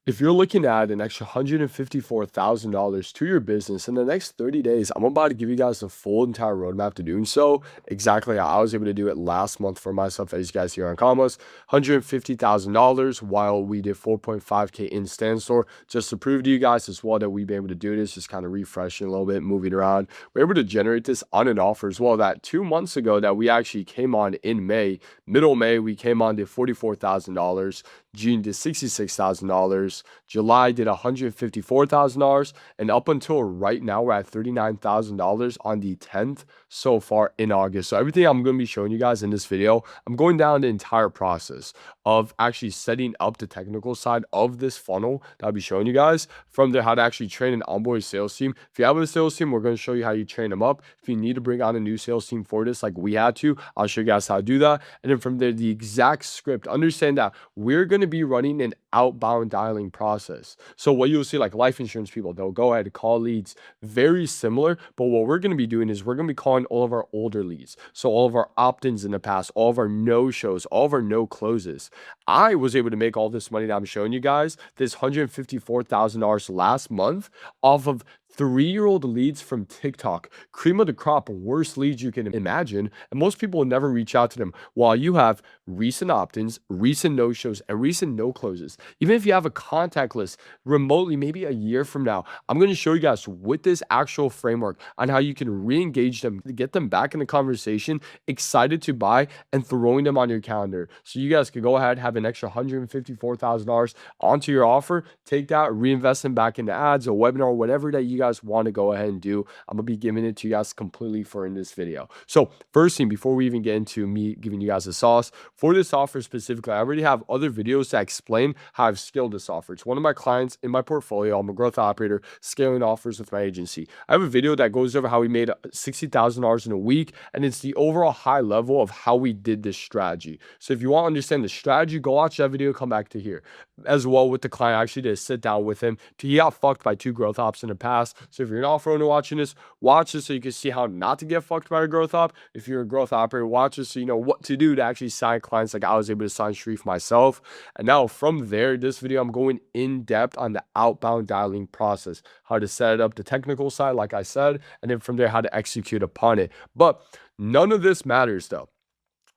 If you're looking at an extra $154,000 to your business in the next 30 days, I'm about to give you guys the full entire roadmap to doing so. Exactly how I was able to do it last month for myself, as you guys hear on commas, $150,000 while we did 4.5K in stand store, just to prove to you guys as well that we've been able to do this, just kind of refreshing a little bit, moving around. We're able to generate this on an offer as well that 2 months ago that we actually came on in May, middle May, we came on to $44,000. June did $66,000. July did $154,000. And up until right now, we're at $39,000 on the 10th so far in August. So everything I'm going to be showing you guys in this video, I'm going down the entire process of actually setting up the technical side of this funnel that I'll be showing you guys. From there, how to actually train an onboard sales team. If you have a sales team, we're going to show you how you train them up. If you need to bring on a new sales team for this, like we had to, I'll show you guys how to do that. And then from there, the exact script. Understand that we're going to be running an outbound dialing process. So what you'll see, like life insurance people, they'll go ahead and call leads, very similar. But what we're going to be doing is we're going to be calling all of our older leads. So all of our opt-ins in the past, all of our no-shows, all of our no closes. I was able to make all this money that I'm showing you guys, this $154,000 last month, off of 3-year-old leads from TikTok. Cream of the crop, worst leads you can imagine. And most people will never reach out to them. While you have recent opt-ins, recent no-shows, and recent no-closes. Even if you have a contact list remotely, maybe a year from now, I'm going to show you guys with this actual framework on how you can re-engage them, get them back in the conversation, excited to buy, and throwing them on your calendar. So you guys could go ahead, have an extra $154,000 onto your offer, take that, reinvest them back into ads, a webinar, whatever that you guys want to go ahead and do. I'm gonna be giving it to you guys completely for in this video. So first thing, before we even get into me giving you guys the sauce for this offer specifically, I already have other videos that explain how I've scaled this offer. It's one of my clients in my portfolio. I'm a growth operator scaling offers with my agency. I have a video that goes over how we made $60,000 in a week, and it's the overall high level of how we did this strategy. So if you want to understand the strategy, go watch that video, come back to here. As well with the client, I actually did a sit down with him. He got fucked by 2 growth ops in the past. So if you're an off-roader watching this, watch this so you can see how not to get fucked by a growth op. If you're a growth operator, watch this so you know what to do to actually sign clients like I was able to sign Sharif myself. And now from there, this video, I'm going in depth on the outbound dialing process, how to set it up, the technical side, like I said, and then from there, how to execute upon it. But none of this matters though.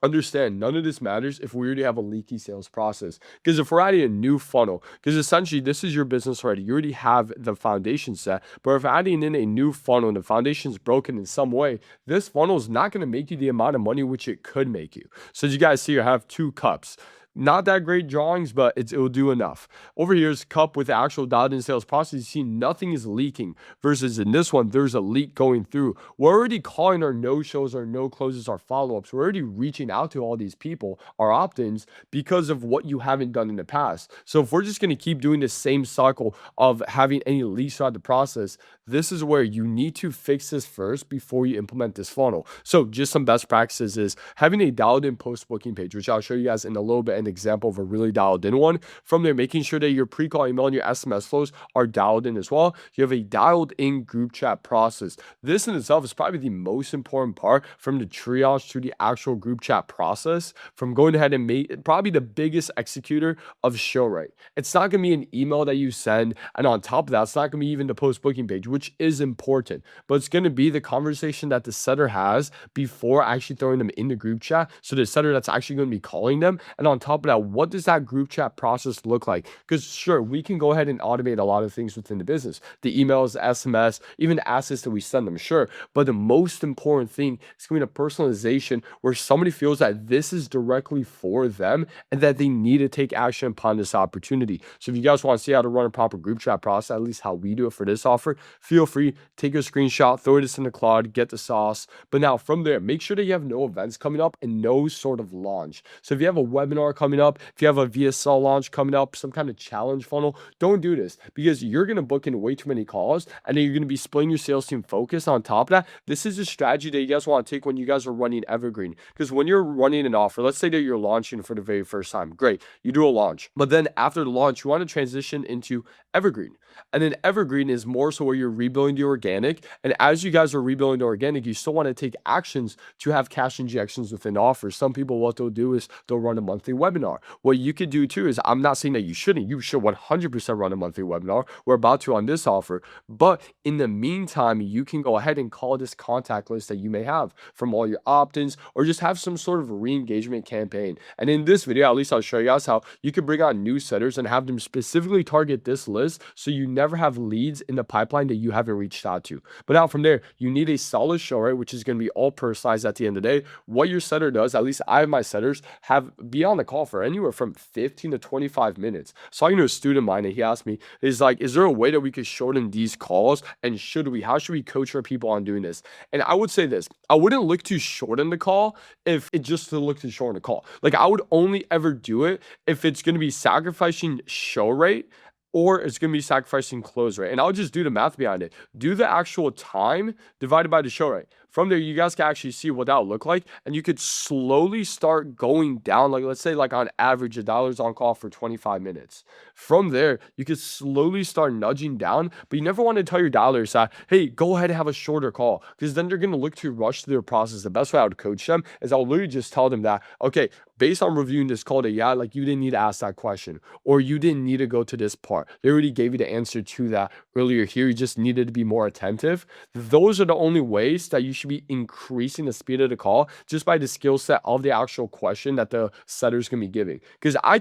Understand, none of this matters if we already have a leaky sales process. Because if we're adding a new funnel, because essentially this is your business already, you already have the foundation set. But if adding in a new funnel and the foundation is broken in some way, this funnel is not going to make you the amount of money which it could make you. So as you guys see, I have 2 cups. Not that great drawings, but it will do enough. Over here is cup with the actual dialed in sales process. You see nothing is leaking versus in this one, there's a leak going through. We're already calling our no-shows, our no-closes, our follow-ups. We're already reaching out to all these people, our opt-ins, because of what you haven't done in the past. So if we're just going to keep doing the same cycle of having any leaks throughout the process, this is where you need to fix this first before you implement this funnel. So just some best practices is having a dialed in post-booking page, which I'll show you guys in a little bit, an example of a really dialed in one. From there, making sure that your pre-call email and your SMS flows are dialed in as well. You have a dialed in group chat process. This in itself is probably the most important part from the triage to the actual group chat process, from going ahead and make probably the biggest executor of show right. It's not going to be an email that you send, and on top of that, it's not going to be even the post-booking page, which is important, but it's going to be the conversation that the setter has before actually throwing them in the group chat. So the setter that's actually going to be calling them, and on top of that, what does that group chat process look like? Because sure, we can go ahead and automate a lot of things within the business, the emails, the SMS, even the assets that we send them, sure, but the most important thing is going to be a personalization where somebody feels that this is directly for them and that they need to take action upon this opportunity. So if you guys want to see how to run a proper group chat process, at least how we do it for this offer, feel free, take a screenshot, throw this in the cloud, get the sauce. But now from there, make sure that you have no events coming up and no sort of launch. So if you have a webinar coming up, if you have a VSL launch coming up, some kind of challenge funnel, don't do this because you're going to book in way too many calls and then you're going to be splitting your sales team focus. On top of that, this is a strategy that you guys want to take when you guys are running evergreen. Because when you're running an offer, let's say that you're launching for the very first time, great, you do a launch. But then after the launch, you want to transition into evergreen. And then evergreen is more so where you're rebuilding the organic. And as you guys are rebuilding the organic, you still want to take actions to have cash injections within offers. Some people, what they'll do is they'll run a monthly webinar. What you could do too is, I'm not saying that you shouldn't, you should 100% run a monthly webinar. We're about to on this offer. But in the meantime, you can go ahead and call this contact list that you may have from all your opt-ins, or just have some sort of re-engagement campaign. And in this video, at least I'll show you guys how you can bring on new setters and have them specifically target this list, so you never have leads in the pipeline that you haven't reached out to. But now from there, you need a solid show rate, which is going to be all personalized at the end of the day. What your setter does, at least I have my setters have be on the call for anywhere from 15 to 25 minutes. So I know a student of mine, and he asked me, is like, is there a way that we could shorten these calls? And how should we coach our people on doing this? And I would say this, I wouldn't look to shorten the call if it just to look to shorten the call. Like, I would only ever do it if it's going to be sacrificing show rate, or it's going to be sacrificing close rate. And I'll just do the math behind it. Do the actual time divided by the show rate. From there, you guys can actually see what that would look like. And you could slowly start going down. Like, let's say like on average, $1 on call for 25 minutes. From there, you could slowly start nudging down. But you never want to tell your dialers that, hey, go ahead and have a shorter call, because then they're going to look to rush through their process. The best way I would coach them is I'll literally just tell them that, okay, based on reviewing this call, that yeah, like you didn't need to ask that question, or you didn't need to go to this part. They already gave you the answer to that earlier here. You just needed to be more attentive. Those are the only ways that you should be increasing the speed of the call, just by the skill set of the actual question that the setter is going to be giving. Because I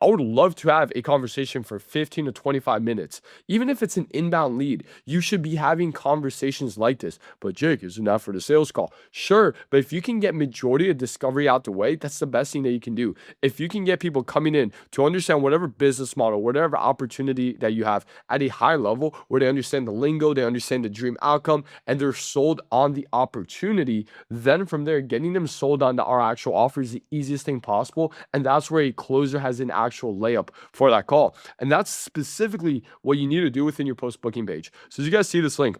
would love to have a conversation for 15 to 25 minutes. Even if it's an inbound lead, you should be having conversations like this. But Jake, isn't that for the sales call? Sure, but if you can get majority of discovery out the way, that's the best thing that you can do. If you can get people coming in to understand whatever business model, whatever opportunity that you have at a high level, where they understand the lingo, they understand the dream outcome, and they're sold on the opportunity, then from there, getting them sold on our actual offer is the easiest thing possible. And that's where a closer has an actual layup for that call. And that's specifically what you need to do within your post-booking page. So as you guys see this link,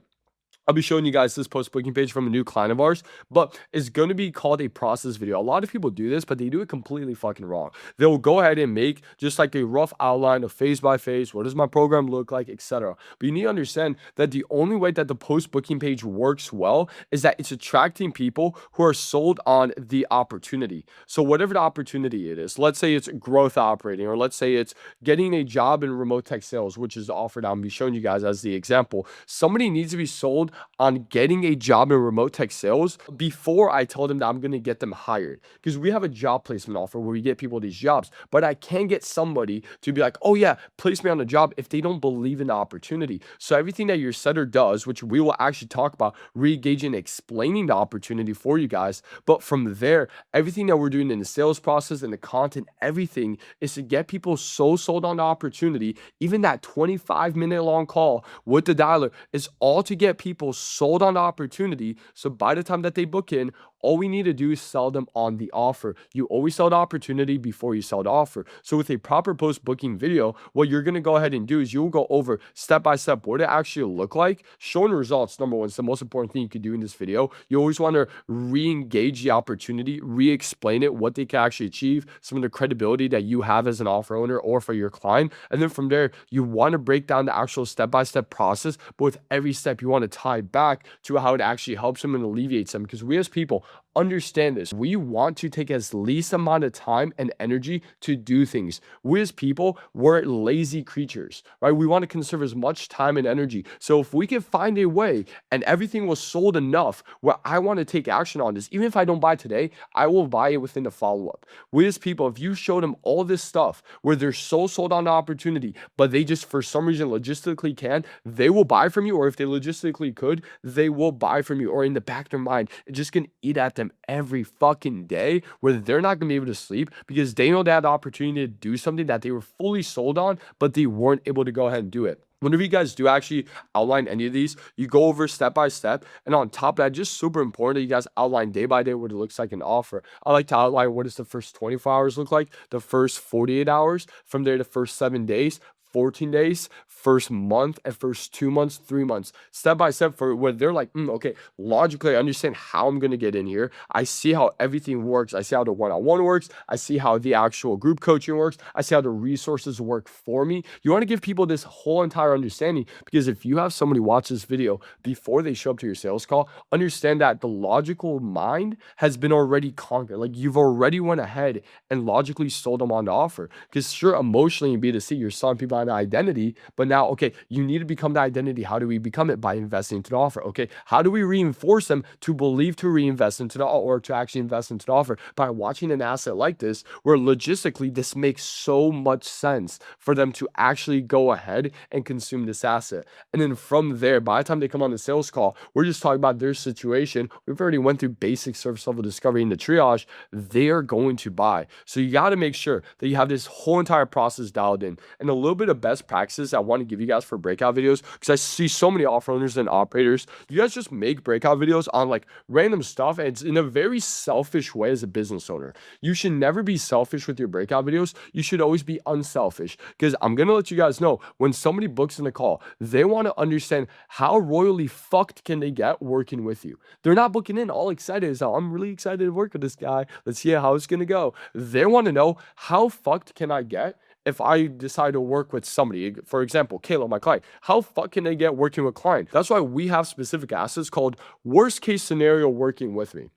I'll be showing you guys this post-booking page from a new client of ours, but it's going to be called a process video. A lot of people do this, but they do it completely fucking wrong. They'll go ahead and make just like a rough outline of phase by phase. What does my program look like, etc. But you need to understand that the only way that the post-booking page works well is that it's attracting people who are sold on the opportunity. So whatever the opportunity it is, let's say it's growth operating, or let's say it's getting a job in remote tech sales, which is the offer that I'm going to be showing you guys as the example. Somebody needs to be sold on getting a job in remote tech sales before I tell them that I'm going to get them hired. Because we have a job placement offer where we get people these jobs, but I can't get somebody to be like, oh yeah, place me on a job, if they don't believe in the opportunity. So everything that your setter does, which we will actually talk about, re-engaging, explaining the opportunity for you guys. But from there, everything that we're doing in the sales process and the content, everything is to get people so sold on the opportunity. Even that 25-minute long call with the dialer is all to get people sold on the opportunity. So by the time that they book in, all we need to do is sell them on the offer. You always sell the opportunity before you sell the offer. So with a proper post-booking video, what you're going to go ahead and do is you'll go over step by step what it actually look like. Showing results, number one, is the most important thing you could do in this video. You always want to re-engage the opportunity, re-explain it, what they can actually achieve, some of the credibility that you have as an offer owner or for your client. And then from there, you want to break down the actual step-by-step process, but with every step, you want to tie back to how it actually helps them and alleviates them. Because we as people understand this. We want to take as least amount of time and energy to do things. We as people, we're lazy creatures, right? We want to conserve as much time and energy. So if we can find a way and everything was sold enough where I want to take action on this, even if I don't buy today, I will buy it within the follow-up. We as people, if you show them all this stuff where they're so sold on the opportunity, but they just for some reason logistically can, they will buy from you. Or if they logistically could, they will buy from you. Or in the back of their mind, it's just going to eat at them every fucking day, where they're not going to be able to sleep because they know they had the opportunity to do something that they were fully sold on, but they weren't able to go ahead and do it. Whenever you guys do actually outline any of these, you go over step by step. And on top of that, just super important that you guys outline day by day what it looks like in offer. I like to outline what does the first 24 hours look like, the first 48 hours, from there the first 7 days, 14 days, first month, and first 2 months, 3 months, step by step, for where they're like, okay, logically, I understand how I'm going to get in here. I see how everything works. I see how the one-on-one works. I see how the actual group coaching works. I see how the resources work for me. You want to give people this whole entire understanding, because if you have somebody watch this video before they show up to your sales call, understand that the logical mind has been already conquered. Like, you've already went ahead and logically sold them on the offer. Because sure, emotionally in B2C, you're selling people on an identity, but now, okay, you need to become the identity. How do we become it? By investing into the offer. Okay, how do we reinforce them to believe to reinvest into the, or to actually invest into the offer? By watching an asset like this, where logistically this makes so much sense for them to actually go ahead and consume this asset. And then from there, by the time they come on the sales call, we're just talking about their situation. We've already went through basic service level discovery and the triage. They are going to buy. So you got to make sure that you have this whole entire process dialed in. And a little bit of best practices I want to give you guys for breakout videos, because I see so many offer owners and operators, you guys just make breakout videos on like random stuff, and it's in a very selfish way. As a business owner, you should never be selfish with your breakout videos. You should always be unselfish, because I'm going to let you guys know, when somebody books in a call, they want to understand how royally fucked can they get working with you. They're not booking in all excited as, oh, I'm really excited to work with this guy. Let's see how it's going to go. They want to know, how fucked can I get if I decide to work with somebody? For example, Kayla, my client, how fuck can they get working with a client? That's why we have specific assets called worst case scenario working with me.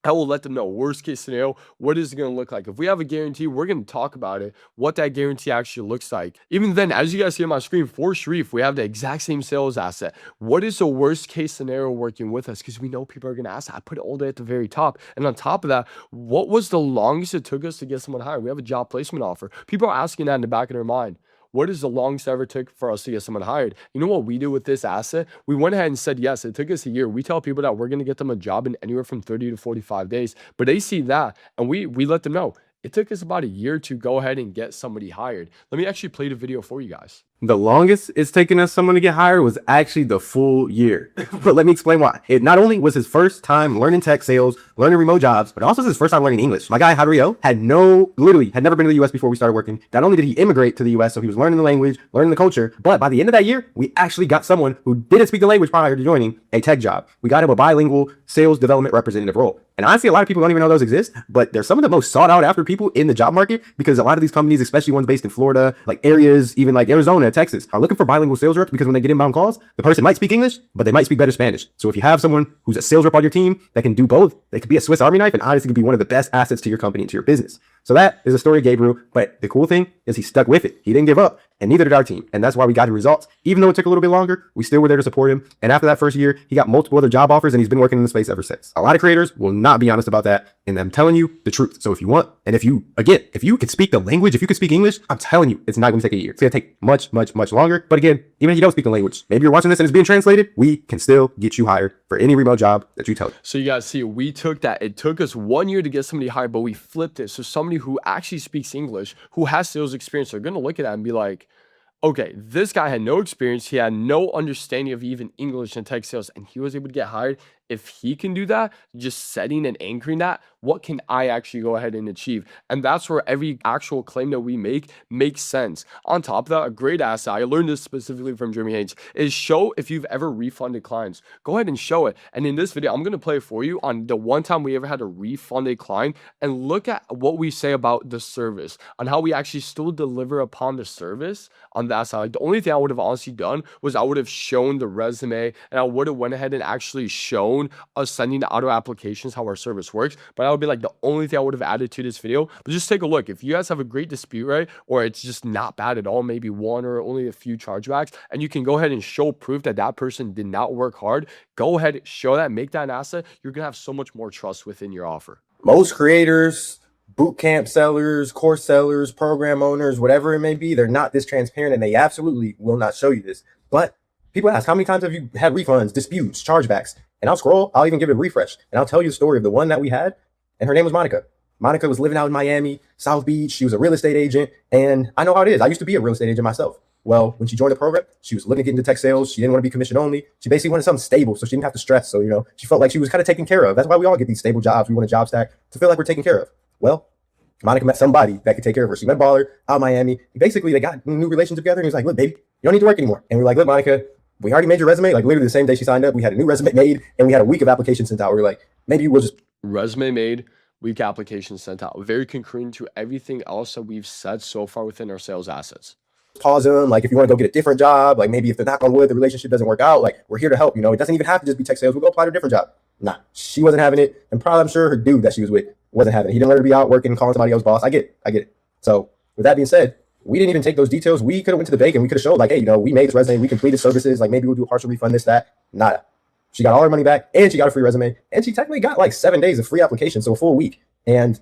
I will let them know, worst case scenario, what is it going to look like? If we have a guarantee, we're going to talk about it, what that guarantee actually looks like. Even then, as you guys see on my screen, for Sharif, we have the exact same sales asset. What is the worst case scenario working with us? Because we know people are going to ask. I put it all the way at the very top. And on top of that, what was the longest it took us to get someone hired? We have a job placement offer. People are asking that in the back of their mind. What is the longest ever took for us to get someone hired? You know what we do with this asset? We went ahead and said, yes, it took us a year. We tell people that we're going to get them a job in anywhere from 30 to 45 days, but they see that, and we let them know it took us about a year to go ahead and get somebody hired. Let me actually play the video for you guys. The longest it's taken us someone to get hired was actually the full year. But let me explain why. It not only was his first time learning tech sales, learning remote jobs, but also his first time learning English. My guy, Hadriel, literally had never been to the US before we started working. Not only did he immigrate to the US, so he was learning the language, learning the culture, but by the end of that year, we actually got someone who didn't speak the language prior to joining a tech job. We got him a bilingual sales development representative role. And honestly, a lot of people don't even know those exist, but they're some of the most sought out after people in the job market, because a lot of these companies, especially ones based in Florida, like areas, even like Arizona, Texas, are looking for bilingual sales reps, because when they get inbound calls, the person might speak English, but they might speak better Spanish. So if you have someone who's a sales rep on your team that can do both, they could be a Swiss Army knife, and honestly could be one of the best assets to your company and to your business. So that is the story of Gabriel, but the cool thing is he stuck with it. He didn't give up, and neither did our team. And that's why we got the results. Even though it took a little bit longer, we still were there to support him. And after that first year, he got multiple other job offers, and he's been working in the space ever since. A lot of creators will not be honest about that, and I'm telling you the truth. So if you want, and if you could speak the language, if you could speak English, I'm telling you, it's not going to take a year. It's going to take much, much, much longer. But again, even if you don't speak the language, maybe you're watching this and it's being translated, we can still get you hired for any remote job that you tell us. So you guys see, we took that. It took us 1 year to get somebody hired, but we flipped it. So somebody who actually speaks English, who has sales experience, they're going to look at that and be like, okay, this guy had no experience. He had no understanding of even English and tech sales, and he was able to get hired. If he can do that, just setting and anchoring that, what can I actually go ahead and achieve? And that's where every actual claim that we make makes sense. On top of that, a great asset, I learned this specifically from Jeremy Haynes, is show if you've ever refunded clients. Go ahead and show it. And in this video, I'm going to play it for you on the one time we ever had to refund a client, and look at what we say about the service, on how we actually still deliver upon the service on that side. Like, the only thing I would have honestly done was I would have shown the resume, and I would have went ahead and actually shown us sending the auto applications how our service works. But that would be like the only thing I would have added to this video. But just take a look. If you guys have a great dispute, right, or it's just not bad at all, maybe one or only a few chargebacks, and you can go ahead and show proof that that person did not work hard, go ahead, show that, make that an asset. You're gonna have so much more trust within your offer. Most creators, bootcamp sellers, course sellers, program owners, whatever it may be, they're not this transparent, and they absolutely will not show you this. But people ask, how many times have you had refunds, disputes, chargebacks? And I'll scroll, I'll even give it a refresh, and I'll tell you the story of the one that we had, and her name was Monica. Monica was living out in Miami, South Beach. She was a real estate agent, and I know how it is. I used to be a real estate agent myself. Well, when she joined the program, she was looking to get into tech sales. She didn't want to be commission only. She basically wanted something stable, so she didn't have to stress. So, she felt like she was kind of taken care of. That's why we all get these stable jobs. We want a job stack to feel like we're taken care of. Well, Monica met somebody that could take care of her. She met Baller out in Miami. Basically, they got a new relationship together. And he was like, look, baby, you don't need to work anymore. And we're like, look, Monica, we already made your resume. Like literally the same day she signed up, we had a new resume made and we had a week of applications sent out. We were like, maybe we'll just Resume made, week application sent out. Very concurrent to everything else that we've said so far within our sales assets. pause them. Like if you want to go get a different job, like maybe if they're knock on wood, the relationship doesn't work out, like we're here to help. It doesn't even have to just be tech sales. We'll go apply to a different job. Nah, she wasn't having it. And probably I'm sure her dude that she was with wasn't having it. He didn't let her be out working, calling somebody else boss. I get it. So with that being said, we didn't even take those details. We could have went to the bank and we could have showed like, hey, we made this resume, we completed services, like maybe we'll do a partial refund, this, that. Nada. She got all her money back and she got a free resume and she technically got like 7 days of free application, so a full week. And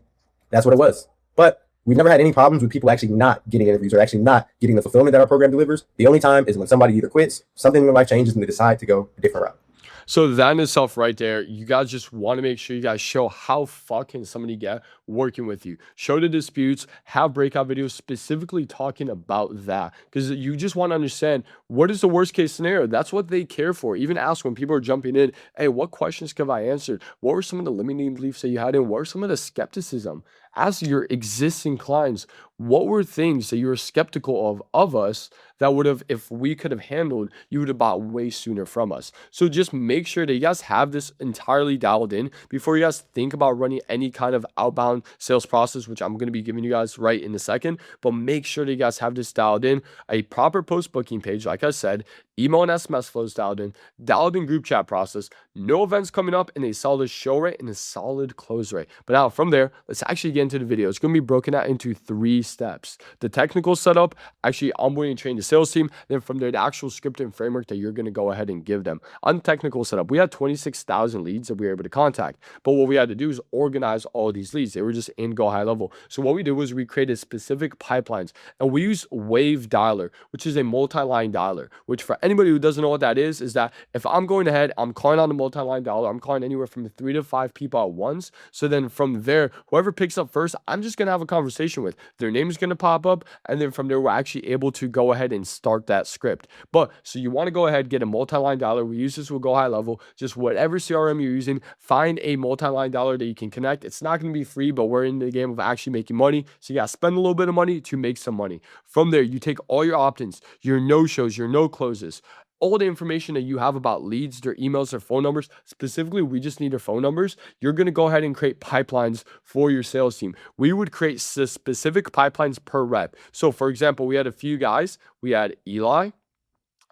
that's what it was. But we've never had any problems with people actually not getting interviews or actually not getting the fulfillment that our program delivers. The only time is when somebody either quits, something in their life changes, and they decide to go a different route. So that in itself right there, you guys just want to make sure you guys show how far can somebody get working with you. Show the disputes, have breakout videos specifically talking about that, because you just want to understand what is the worst case scenario. That's what they care for. Even ask when people are jumping in, hey, what questions have I answered? What were some of the limiting beliefs that you had? And what were some of the skepticism? Ask your existing clients, what were things that you were skeptical of us that would have, if we could have handled, you would have bought way sooner from us. So just make sure that you guys have this entirely dialed in before you guys think about running any kind of outbound sales process, which I'm going to be giving you guys right in a second. But make sure that you guys have this dialed in, a proper post booking page, like I said, email and SMS flows dialed in group chat process, no events coming up, and a solid show rate and a solid close rate. But now from there, let's actually get into the video. It's going to be broken out into 3 steps: the technical setup, actually onboarding and training the sales team, then from there, the actual script and framework that you're going to go ahead and give them. On the technical setup, we had 26,000 leads that we were able to contact, but what we had to do is organize all these leads. They were just in Go High Level. So what we did was we created specific pipelines, and we use Wave Dialer, which is a multi-line dialer, which for anybody who doesn't know what that is that if I'm going ahead, I'm calling on the multi-line dialer, I'm calling anywhere from 3 to 5 people at once. So then from there, whoever picks up first, I'm just going to have a conversation with. Their name is going to pop up, and then from there, we're actually able to go ahead and start that script. But so you want to go ahead, get a multi-line dialer. We use this with Go High Level. Just whatever CRM you're using, find a multi-line dialer that you can connect. It's not going to be free, but we're in the game of actually making money. So you got to spend a little bit of money to make some money. From there, you take all your opt-ins, your no-shows, your no-closes, all the information that you have about leads, their emails, their phone numbers. Specifically, we just need their phone numbers. You're going to go ahead and create pipelines for your sales team. We would create specific pipelines per rep. So for example, we had a few guys. We had Eli,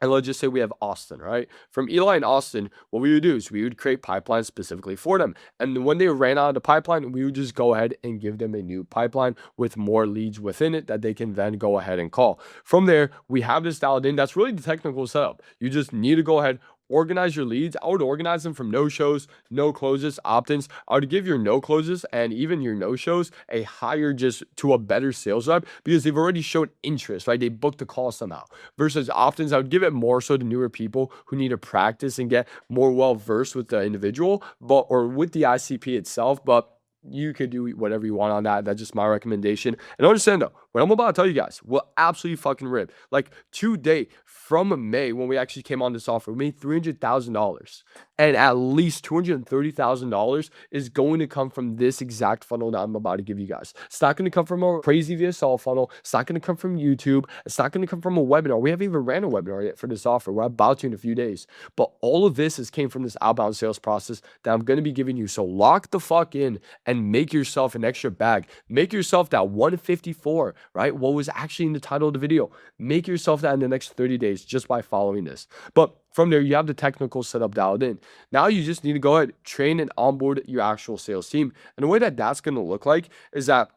and let's just say we have Austin, right? From Eli and Austin, what we would do is we would create pipelines specifically for them. And when they ran out of the pipeline, we would just go ahead and give them a new pipeline with more leads within it that they can then go ahead and call. From there, we have this dialed in. That's really the technical setup. You just need to go ahead, organize your leads. I would organize them from no shows, no closes, opt-ins. I would give your no closes and even your no shows a higher, just to a better sales rep, because they've already showed interest, right? They booked a call somehow. Versus opt-ins, I would give it more so to newer people who need to practice and get more well versed with the individual, or with the ICP itself. But you could do whatever you want on that. That's just my recommendation. And understand though, what I'm about to tell you guys will absolutely fucking rip. Like today, from May, when we actually came on this offer, we made $300,000, and at least $230,000 is going to come from this exact funnel that I'm about to give you guys. It's not going to come from a crazy VSL funnel. It's not going to come from YouTube. It's not going to come from a webinar. We haven't even ran a webinar yet for this offer. We're about to in a few days. But all of this came from this outbound sales process that I'm going to be giving you. So lock the fuck in and make yourself an extra bag. Make yourself that 154, right? What was actually in the title of the video. Make yourself that in the next 30 days just by following this. But from there, you have the technical setup dialed in. Now you just need to go ahead, train and onboard your actual sales team. And the way that that's going to look like is that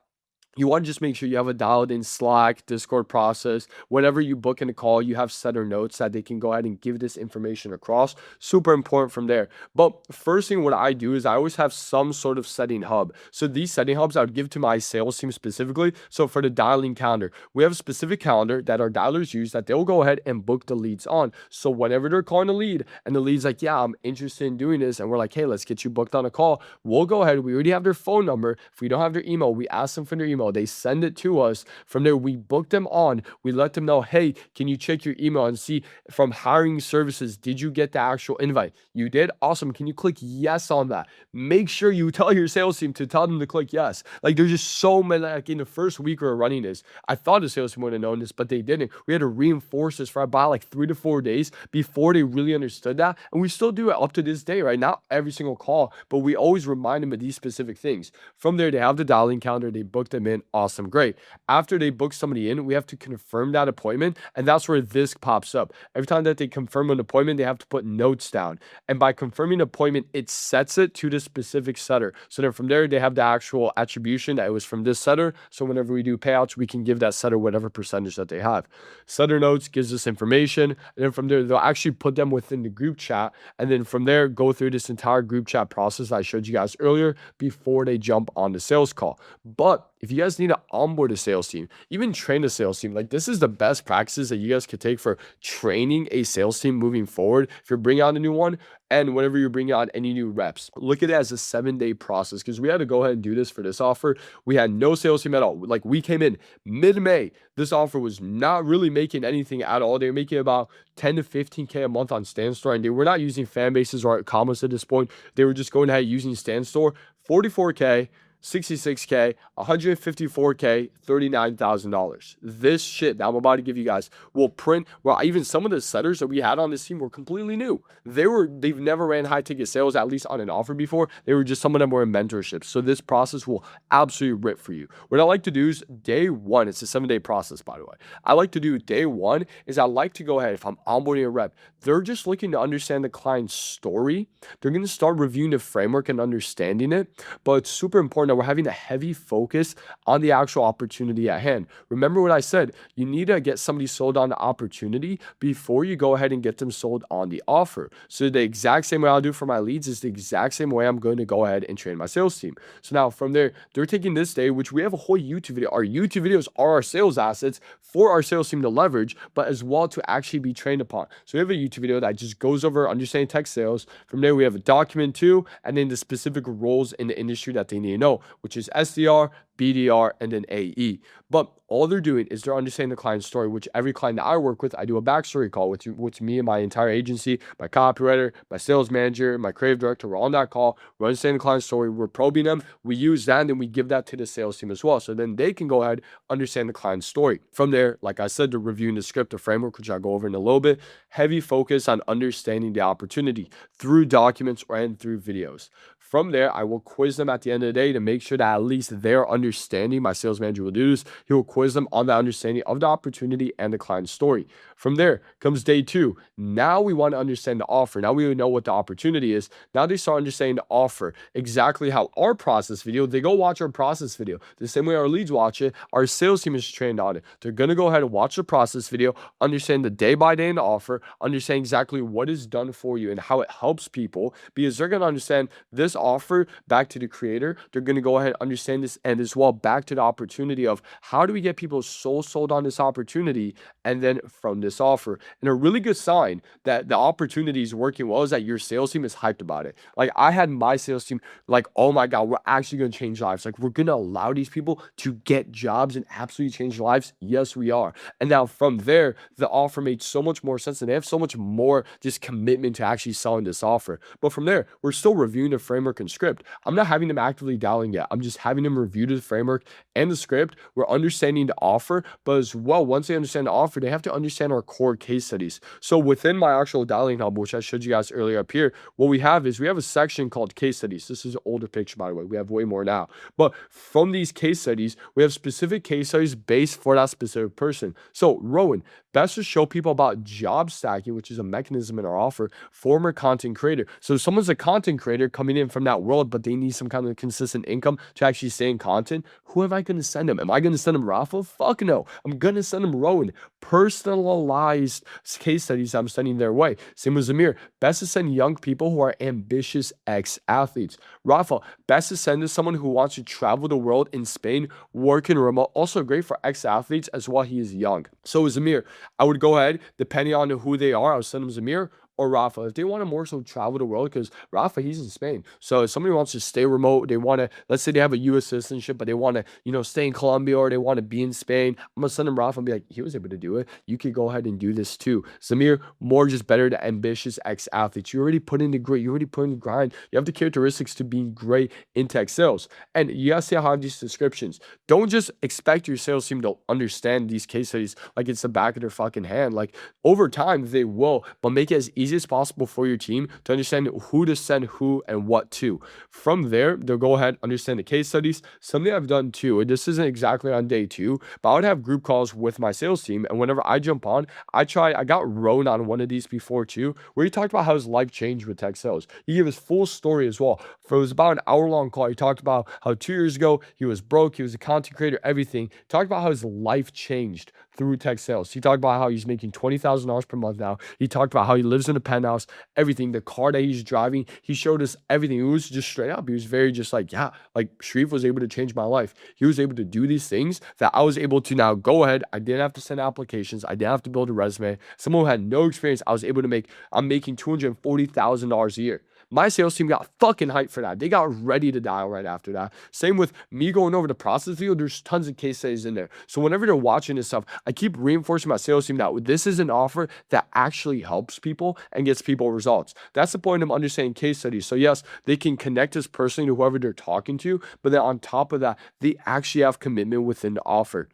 you want to just make sure you have a dialed in Slack, Discord process. Whenever you book in a call, you have setter notes that they can go ahead and give this information across. Super important from there. But first thing what I do is I always have some sort of setting hub. So these setting hubs I would give to my sales team specifically. So for the dialing calendar, we have a specific calendar that our dialers use that they'll go ahead and book the leads on. So whenever they're calling a lead and the lead's like, yeah, I'm interested in doing this, and we're like, hey, let's get you booked on a call. We'll go ahead. We already have their phone number. If we don't have their email, we ask them for their email. email. They send it to us. From there, we book them on. We let them know, hey, can you check your email and see from hiring services, did you get the actual invite? You did? Awesome. Can you click yes on that? Make sure you tell your sales team to tell them to click yes. Like there's just so many, like in the first week we were running this, I thought the sales team would have known this, but they didn't. We had to reinforce this for about like 3 to 4 days before they really understood that. And we still do it up to this day, right? Not every single call, but we always remind them of these specific things. From there, they have the dialing calendar, they book them in. Awesome, great. After they book somebody in, we have to confirm that appointment, and that's where this pops up. Every time that they confirm an appointment, they have to put notes down. And by confirming an appointment, it sets it to the specific setter. So then from there, they have the actual attribution that it was from this setter. So whenever we do payouts, we can give that setter whatever percentage that they have. Setter notes gives us information. And then from there, they'll actually put them within the group chat. And then from there, go through this entire group chat process I showed you guys earlier before they jump on the sales call. But if you guys need to onboard a sales team, even train a sales team, like this is the best practices that you guys could take for training a sales team moving forward. If you're bringing on a new one, and whenever you're bringing on any new reps, look at it as a 7-day process, because we had to go ahead and do this for this offer. We had no sales team at all. Like we came in mid-May. This offer was not really making anything at all. They were making about 10 to 15K a month on StanStore, and they were not using fan bases or commas at this point. They were just going ahead using StanStore. 44K, 66K, 154K, $39,000. This shit that I'm about to give you guys will print. Well, even some of the setters that we had on this team were completely new. They've never ran high ticket sales, at least on an offer before. They were just, some of them were in mentorship. So this process will absolutely rip for you. What I like to do is day one, it's a 7-day process, by the way. I like to do day one is I like to go ahead, if I'm onboarding a rep, they're just looking to understand the client's story. They're going to start reviewing the framework and understanding it. But it's super important that we're having a heavy focus on the actual opportunity at hand. Remember what I said, you need to get somebody sold on the opportunity before you go ahead and get them sold on the offer. So the exact same way I'll do for my leads is the exact same way I'm going to go ahead and train my sales team. So now from there, they're taking this day, which we have a whole YouTube video. Our YouTube videos are our sales assets for our sales team to leverage, but as well to actually be trained upon. So we have a YouTube video that just goes over understanding tech sales. From there, we have a document too, and then the specific roles in the industry that they need to know, which is SDR, BDR, and then AE. But all they're doing is they're understanding the client's story, which every client that I work with, I do a backstory call with me and my entire agency, my copywriter, my sales manager, my creative director. We're on that call. We're understanding the client's story. We're probing them. We use that, and then we give that to the sales team as well. So then they can go ahead, understand the client's story. From there, like I said, they're reviewing the script, the framework, which I'll go over in a little bit. Heavy focus on understanding the opportunity through documents and through videos. From there, I will quiz them at the end of the day to make sure that at least they're understanding. My sales manager will do this. He will quiz them on the understanding of the opportunity and the client's story. From there comes day 2. Now we want to understand the offer. Now we know what the opportunity is. Now they start understanding the offer, exactly how our process video, they go watch our process video. The same way our leads watch it, our sales team is trained on it. They're going to go ahead and watch the process video, understand the day by day in the offer, understand exactly what is done for you and how it helps people, because they're going to understand this offer back to the creator. They're going to go ahead and understand this, and as well back to the opportunity of how do we get people sold on this opportunity, and then from this offer. And a really good sign that the opportunity is working well is that your sales team is hyped about it. Like I had my sales team like, oh my God, we're actually going to change lives. Like we're going to allow these people to get jobs and absolutely change lives. Yes, we are. And now from there, the offer made so much more sense, and they have so much more just commitment to actually selling this offer. But from there, we're still reviewing the framework and script. I'm not having them actively dialing yet. I'm just having them review the framework and the script. We're understanding the offer, but as well, once they understand the offer, they have to understand our core case studies. So within my actual dialing hub, which I showed you guys earlier up here, what we have is we have a section called case studies. This is an older picture, by the way. We have way more now. But from these case studies, we have specific case studies based for that specific person. So Rowan, best to show people about job stacking, which is a mechanism in our offer, former content creator. So if someone's a content creator coming in from that world, but they need some kind of consistent income to actually stay in content, who am I going to send them? Am I going to send them Rafa? Fuck no. I'm going to send them Rowan. Personalized case studies I'm sending their way. Same with Zamir. Best to send young people who are ambitious ex-athletes. Rafa, best to send to someone who wants to travel the world in Spain, working remote. Also great for ex-athletes as well. He is young. So with Zamir, I would go ahead, depending on who they are, I would send them Zamir, or Rafa, if they want to more so travel the world, because Rafa, he's in Spain. So if somebody wants to stay remote, they want to, let's say they have a US citizenship, but they want to, stay in Colombia or they want to be in Spain, I'm going to send them Rafa and be like, he was able to do it. You could go ahead and do this too. Samir, more just better to ambitious ex-athletes. You already put in the grit. You already put in the grind. You have the characteristics to be great in tech sales. And you gotta see how I have these descriptions. Don't just expect your sales team to understand these case studies like it's the back of their fucking hand. Like over time, they will, but make it as easy as possible for your team to understand who to send who and what to. From there, they'll go ahead, understand the case studies. Something I've done too, and this isn't exactly on day 2, but I would have group calls with my sales team. And whenever I jump on, I got Roan on one of these before too, where he talked about how his life changed with tech sales. He gave his full story as well. For it was about an hour-long call. He talked about how 2 years ago he was broke, he was a content creator, everything. He talked about how his life changed through tech sales. He talked about how he's making $20,000 per month now. He talked about how he lives in a penthouse, everything, the car that he's driving. He showed us everything. It was just straight up. He was very just like, yeah, like Sharif was able to change my life. He was able to do these things that I was able to now go ahead. I didn't have to send applications. I didn't have to build a resume. Someone who had no experience, I was able to I'm making $240,000 a year. My sales team got fucking hyped for that. They got ready to dial right after that. Same with me going over the process field. There's tons of case studies in there. So whenever they're watching this stuff, I keep reinforcing my sales team that this is an offer that actually helps people and gets people results. That's the point of understanding case studies. So yes, they can connect us personally to whoever they're talking to, but then on top of that, they actually have commitment within the offer.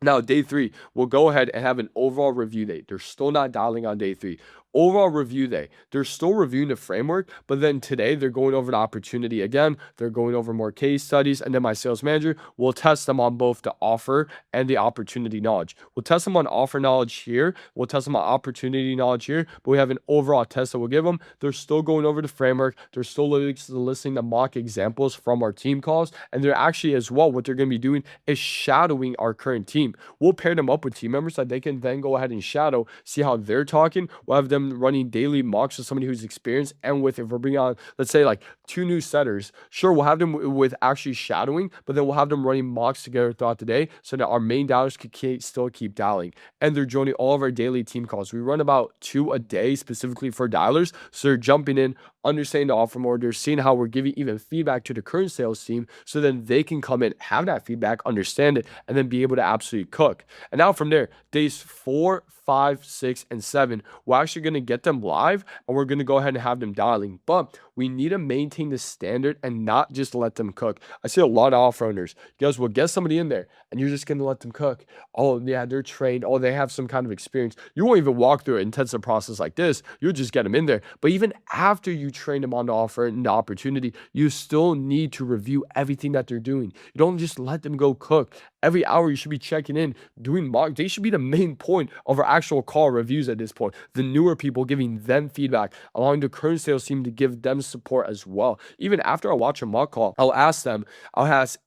Now, day 3, we'll go ahead and have an overall review day. They're still not dialing on day 3. Overall review day. They're still reviewing the framework, but then today they're going over the opportunity again. They're going over more case studies, and then my sales manager will test them on both the offer and the opportunity knowledge. We'll test them on offer knowledge here. We'll test them on opportunity knowledge here, but we have an overall test that we'll give them. They're still going over the framework. They're still listening to mock examples from our team calls, and they're actually as well, what they're going to be doing is shadowing our current team. We'll pair them up with team members that they can then go ahead and shadow, see how they're talking. We'll have them running daily mocks with somebody who's experienced, and with, if we're bringing on, let's say like 2 new setters, sure, we'll have them with actually shadowing, but then we'll have them running mocks together throughout the day so that our main dialers could still keep dialing. And they're joining all of our daily team calls. We run about 2 a day specifically for dialers, so they're jumping in, understanding the offer more. They're seeing how we're giving even feedback to the current sales team, so then they can come in, have that feedback, understand it, and then be able to absolutely cook. And now from there, days 4, 5, 6, and 7, we're actually going to get them live, and we're going to go ahead and have them dialing. But we need to maintain the standard and not just let them cook. I see a lot of offer owners. You guys will get somebody in there, and you're just going to let them cook. Oh, yeah, they're trained. Oh, they have some kind of experience. You won't even walk through an intensive process like this. You'll just get them in there. But even after you train them on the offer and the opportunity, you still need to review everything that they're doing. You don't just let them go cook. Every hour you should be checking in, doing mock. They should be the main point of our actual call reviews at this point. The newer people, giving them feedback, allowing the current sales team to give them support as well. Even after I watch a mock call, I'll ask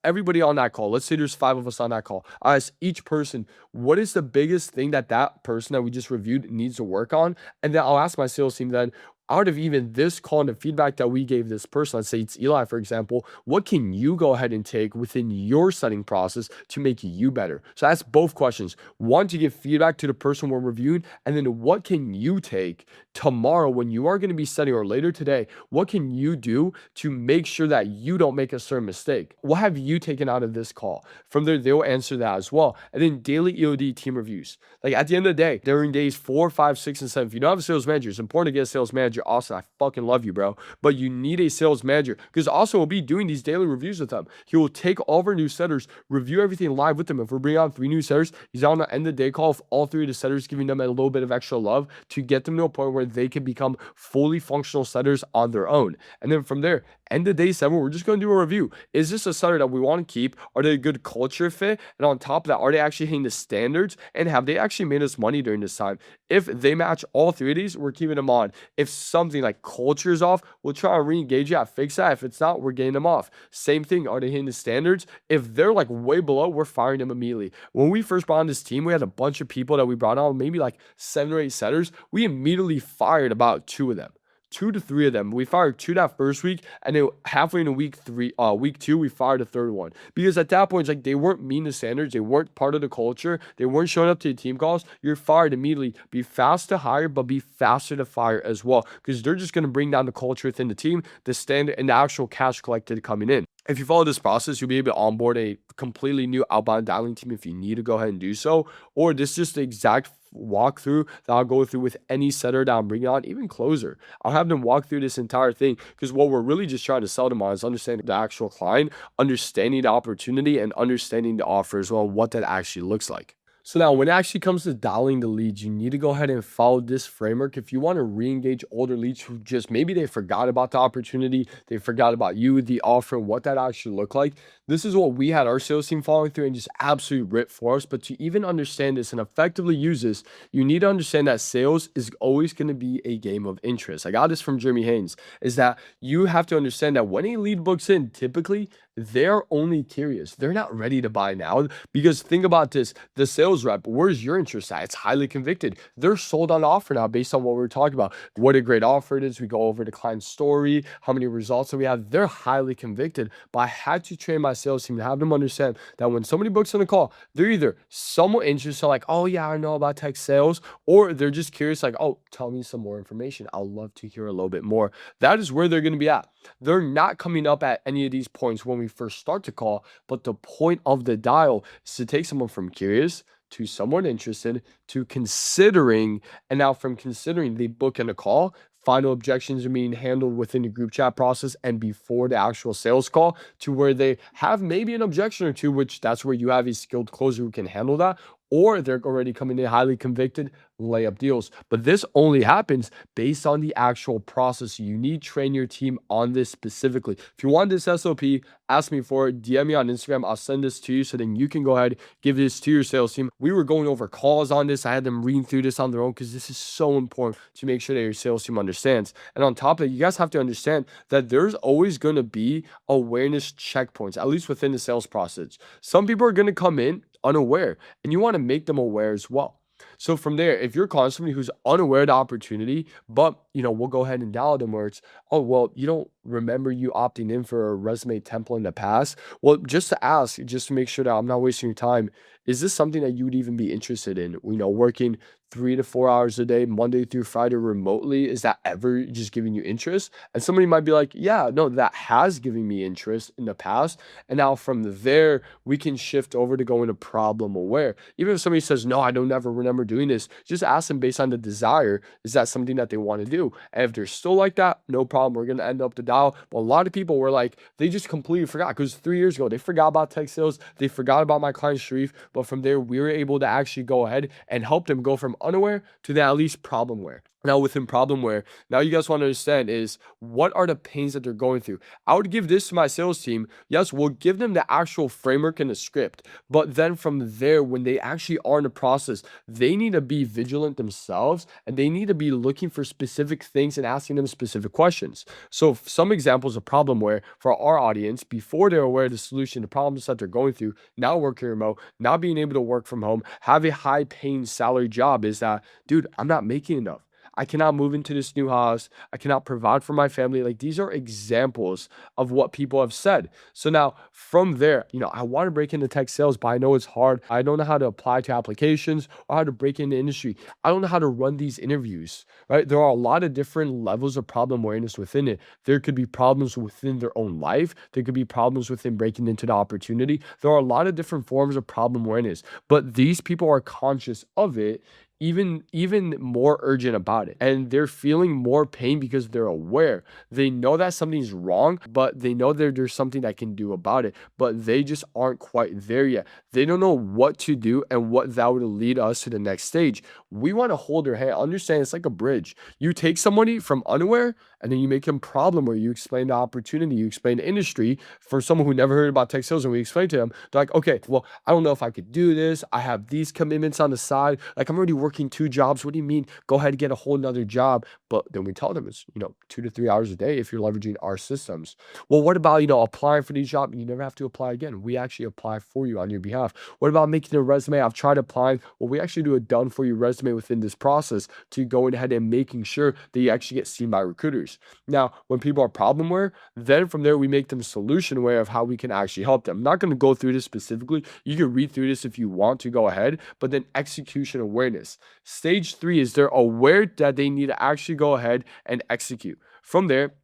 everybody on that call. Let's say there's 5 of us on that call. I ask each person, what is the biggest thing that person that we just reviewed needs to work on? And then I'll ask my sales team then, out of even this call and the feedback that we gave this person, let's say it's Eli, for example, what can you go ahead and take within your setting process to make you better? So that's both questions. One, to give feedback to the person we're reviewing, and then what can you take tomorrow when you are going to be setting, or later today, what can you do to make sure that you don't make a certain mistake? What have you taken out of this call? From there, they'll answer that as well. And then daily EOD team reviews. Like at the end of the day, during days 4, 5, 6, and 7, if you don't have a sales manager, it's important to get a sales manager. Austin, I fucking love you, bro. But you need a sales manager, because Austin will be doing these daily reviews with them. He will take all of our new setters, review everything live with them. If we're bringing on 3 new setters, he's on the end of the day call with all 3 of the setters, giving them a little bit of extra love to get them to a point where they can become fully functional setters on their own. And then from there, end of day 7, we're just going to do a review. Is this a setter that we want to keep? Are they a good culture fit? And on top of that, are they actually hitting the standards? And have they actually made us money during this time? If they match all 3 of these, we're keeping them on. If something like culture is off, we'll try and re-engage that, fix that. If it's not, we're getting them off. Same thing, are they hitting the standards? If they're like way below, we're firing them immediately. When we first brought on this team, we had a bunch of people that we brought on, maybe like 7 or 8 setters. We immediately fired about 2 of them. 2 to 3 of them. We fired 2 that first week, and then halfway into week 2, we fired a third one. Because at that point, it's like they weren't meeting the standards, they weren't part of the culture, they weren't showing up to the team calls. You're fired immediately. Be fast to hire, but be faster to fire as well, because they're just going to bring down the culture within the team, the standard, and the actual cash collected coming in. If you follow this process, you'll be able to onboard a completely new outbound dialing team if you need to go ahead and do so. Or this is just the exact walkthrough that I'll go through with any setter that I'm bringing on, even closer. I'll have them walk through this entire thing, because what we're really just trying to sell them on is understanding the actual client, understanding the opportunity, and understanding the offer as well, and what that actually looks like. So now when it actually comes to dialing the leads, you need to go ahead and follow this framework. If you want to re-engage older leads who just maybe they forgot about the opportunity, they forgot about you, the offer, what that actually looked like. This is what we had our sales team following through and just absolutely rip for us. But to even understand this and effectively use this, you need to understand that sales is always going to be a game of interest. I got this from Jeremy Haynes, is that you have to understand that when a lead books in, typically they're only curious. They're not ready to buy now, because think about this, the sales rep, where's your interest at? It's highly convicted. They're sold on offer now based on what we're talking about. What a great offer it is. We go over the client's story, how many results that we have. They're highly convicted. But I had to train my sales team to have them understand that when somebody books on a call, they're either somewhat interested, like, oh yeah, I know about tech sales, or they're just curious, like, oh, tell me some more information. I'll love to hear a little bit more. That is where they're going to be at. They're not coming up at any of these points when we first start the call, but the point of the dial is to take someone from curious to someone interested to considering, and now from considering, they book in a call. Final objections are being handled within the group chat process and before the actual sales call, to where they have maybe an objection or two, which that's where you have a skilled closer who can handle that, or they're already coming in highly convicted, layup deals. But this only happens based on the actual process. You need to train your team on this specifically. If you want this SOP, ask me for it, DM me on Instagram. I'll send this to you so then you can go ahead, give this to your sales team. We were going over calls on this. I had them reading through this on their own, because this is so important to make sure that your sales team understands. And on top of it, you guys have to understand that there's always going to be awareness checkpoints, at least within the sales process. Some people are going to come in unaware, and you want to make them aware as well. So from there, if you're calling somebody who's unaware of the opportunity, but we'll go ahead and dial them where it's, oh, well, you don't remember you opting in for a resume template in the past. Well, just to ask, just to make sure that I'm not wasting your time, is this something that you would even be interested in? Working 3 to 4 hours a day, Monday through Friday remotely, is that ever just giving you interest? And somebody might be like, yeah, no, that has given me interest in the past. And now from there, we can shift over to going to problem aware. Even if somebody says, no, I don't ever remember doing this, just ask them based on the desire, is that something that they want to do? And if they're still like that, no problem. We're going to end up the dial. But a lot of people were like, they just completely forgot, because 3 years ago, they forgot about tech sales. They forgot about my client Sharif. But from there, we were able to actually go ahead and help them go from unaware to then at least problemware. Now within problemware, now you guys want to understand is, what are the pains that they're going through? I would give this to my sales team. Yes, we'll give them the actual framework and the script, but then from there, when they actually are in the process, they need to be vigilant themselves, and they need to be looking for specific things and asking them specific questions. So some examples of problemware for our audience, before they're aware of the solution, the problems that they're going through, now working remote, now being able to work from home, have a high paying salary job, is that, dude, I'm not making enough. I cannot move into this new house. I cannot provide for my family. Like, these are examples of what people have said. So now from there, I want to break into tech sales, but I know it's hard. I don't know how to apply to applications or how to break into industry. I don't know how to run these interviews, right? There are a lot of different levels of problem awareness within it. There could be problems within their own life. There could be problems within breaking into the opportunity. There are a lot of different forms of problem awareness, but these people are conscious of it, even more urgent about it, and they're feeling more pain because they're aware. They know that something's wrong, but they know there's something that can do about it, but they just aren't quite there yet. They don't know what to do and what that would lead us to the next stage. We want to hold their hand. Understand, it's like a bridge. You take somebody from unaware and then you make them problem, where you explain the opportunity, you explain the industry for someone who never heard about tech sales, and we explain to them, they're like, okay, well, I don't know if I could do this. I have these commitments on the side. Like, I'm already working 2 jobs. What do you mean? Go ahead and get a whole nother job. But then we tell them it's, 2 to 3 hours a day if you're leveraging our systems. Well, what about, applying for these jobs? You never have to apply again. We actually apply for you on your behalf. What about making a resume? I've tried applying. Well, we actually do a done for you resume within this process to going ahead and making sure that you actually get seen by recruiters. Now, when people are problem aware, then from there we make them solution aware of how we can actually help them. I'm not going to go through this specifically. You can read through this if you want to go ahead, but then execution awareness. Stage 3 is they're aware that they need to actually go ahead and execute. From there,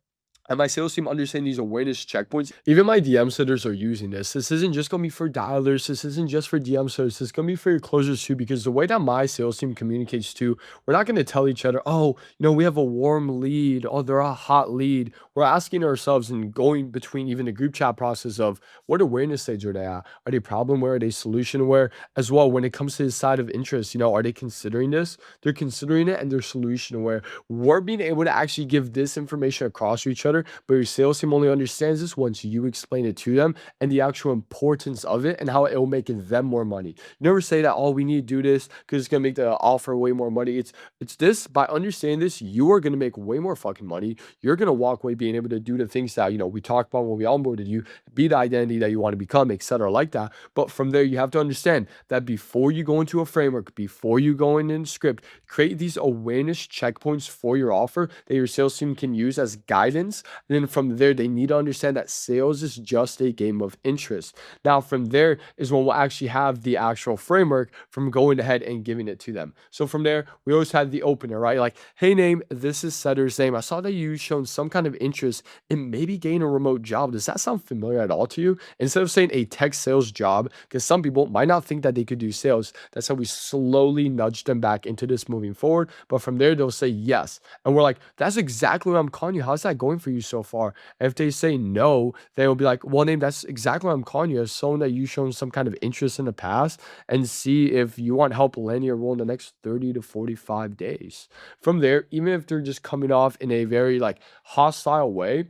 and my sales team understand these awareness checkpoints. Even my DM sitters are using this. This isn't just going to be for dialers. This isn't just for DM sitters. It's going to be for your closers too, because the way that my sales team communicates too, we're not going to tell each other, oh, we have a warm lead. Oh, they're a hot lead. We're asking ourselves and going between even the group chat process of what awareness stage are they at? Are they problem aware? Are they solution aware? As well, when it comes to the side of interest, are they considering this? They're considering it and they're solution aware. We're being able to actually give this information across to each other, but your sales team only understands this once you explain it to them and the actual importance of it and how it will make them more money. You never say that, oh, we need to do this because it's going to make the offer way more money. It's this, by understanding this, you are going to make way more fucking money. You're going to walk away being able to do the things that, we talked about when we onboarded you, be the identity that you want to become, etc., like that. But from there, you have to understand that before you go into a framework, before you go in script, create these awareness checkpoints for your offer that your sales team can use as guidance. And then from there, they need to understand that sales is just a game of interest. Now, from there is when we'll actually have the actual framework from going ahead and giving it to them. So from there, we always have the opener, right? Like, hey, name, this is Setter's name. I saw that you shown some kind of interest in maybe getting a remote job. Does that sound familiar at all to you? Instead of saying a tech sales job, because some people might not think that they could do sales, that's how we slowly nudge them back into this moving forward. But from there, they'll say yes. And we're like, that's exactly what I'm calling you. How's that going for you so far? And if they say no, they will be like, well, name, that's exactly what I'm calling you, as someone that you've shown some kind of interest in the past, and see if you want help landing a role in the next 30 to 45 days. From there, even if they're just coming off in a very like hostile way,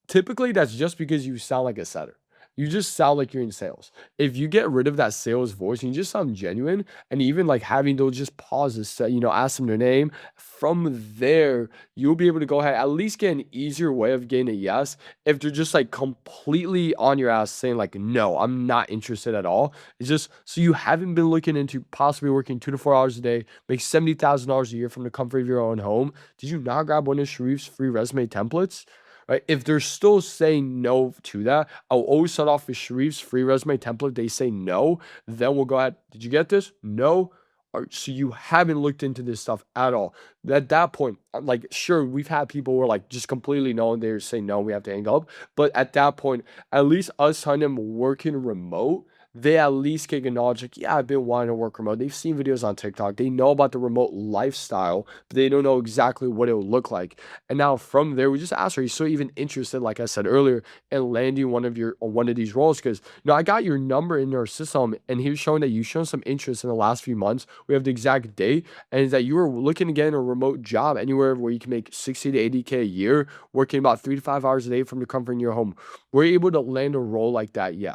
typically that's just because you sound like a setter. You just sound like you're in sales. If you get rid of that sales voice and you just sound genuine, and even like having those just pauses to, ask them their name, from there, you'll be able to go ahead, at least get an easier way of getting a yes. If they're just like completely on your ass saying like, no, I'm not interested at all. It's just, so you haven't been looking into possibly working 2 to 4 hours a day, make $70,000 a year from the comfort of your own home. Did you not grab one of Sharif's free resume templates? Right? If they're still saying no to that, I'll always start off with Sharif's free resume template. They say no, then we'll go ahead. Did you get this? No. Or, so you haven't looked into this stuff at all. At that point, like, sure, we've had people who are like just completely no, and they say no, we have to hang up. But at that point, at least us telling them working remote, they at least can acknowledge, like, yeah, I've been wanting to work remote. They've seen videos on TikTok. They know about the remote lifestyle, but they don't know exactly what it will look like. And now from there, we just ask, are you still even interested, like I said earlier, in landing one of these roles? Because I got your number in our system, and he was showing that you shown some interest in the last few months. We have the exact date, and that you were looking to get in a remote job anywhere where you can make 60 to 80K a year, working about 3 to 5 hours a day from the comfort of your home. We're able to land a role like that, yeah.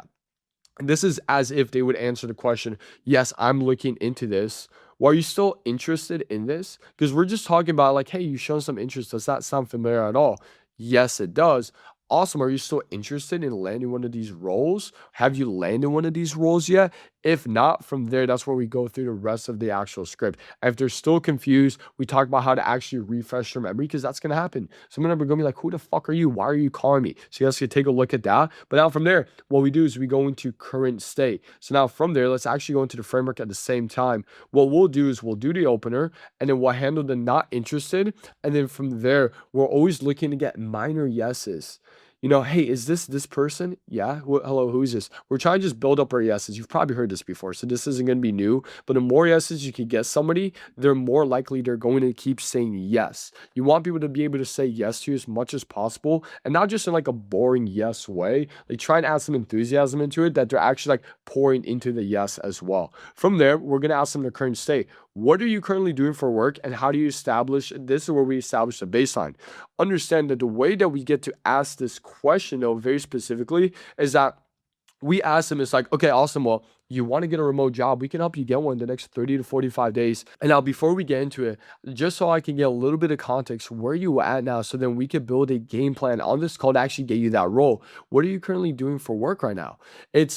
This is as if they would answer the question, yes, I'm looking into this. Well, are you still interested in this? Because we're just talking about like, hey, you've shown some interest. Does that sound familiar at all? Yes, it does. Awesome. Are you still interested in landing one of these roles? Have you landed one of these roles yet? If not, from there, that's where we go through the rest of the actual script. If they're still confused, we talk about how to actually refresh their memory, because that's going to happen. Some of them are going to be like, who the fuck are you? Why are you calling me? So you guys can take a look at that. But now from there, what we do is we go into current state. So now from there, let's actually go into the framework at the same time. What we'll do is we'll do the opener, and then we'll handle the not interested. And then from there, we're always looking to get minor yeses. Hey, is this person? Yeah. Hello, who is this? We're trying to just build up our yeses. You've probably heard this before, so this isn't going to be new. But the more yeses you can get somebody, they're more likely they're going to keep saying yes. You want people to be able to say yes to you as much as possible, and not just in like a boring yes way. Like, try and add some enthusiasm into it, that they're actually like pouring into the yes as well. From there, we're going to ask them their current state. What are you currently doing for work, and how do you establish this? Is where we establish the baseline. Understand that the way that we get to ask this question, though, very specifically, is that we ask them, it's like, okay, awesome. Well, you want to get a remote job, we can help you get one in the next 30 to 45 days. And now, before we get into it, just so I can get a little bit of context, where you at now, so then we could build a game plan on this call to actually get you that role. What are you currently doing for work right now?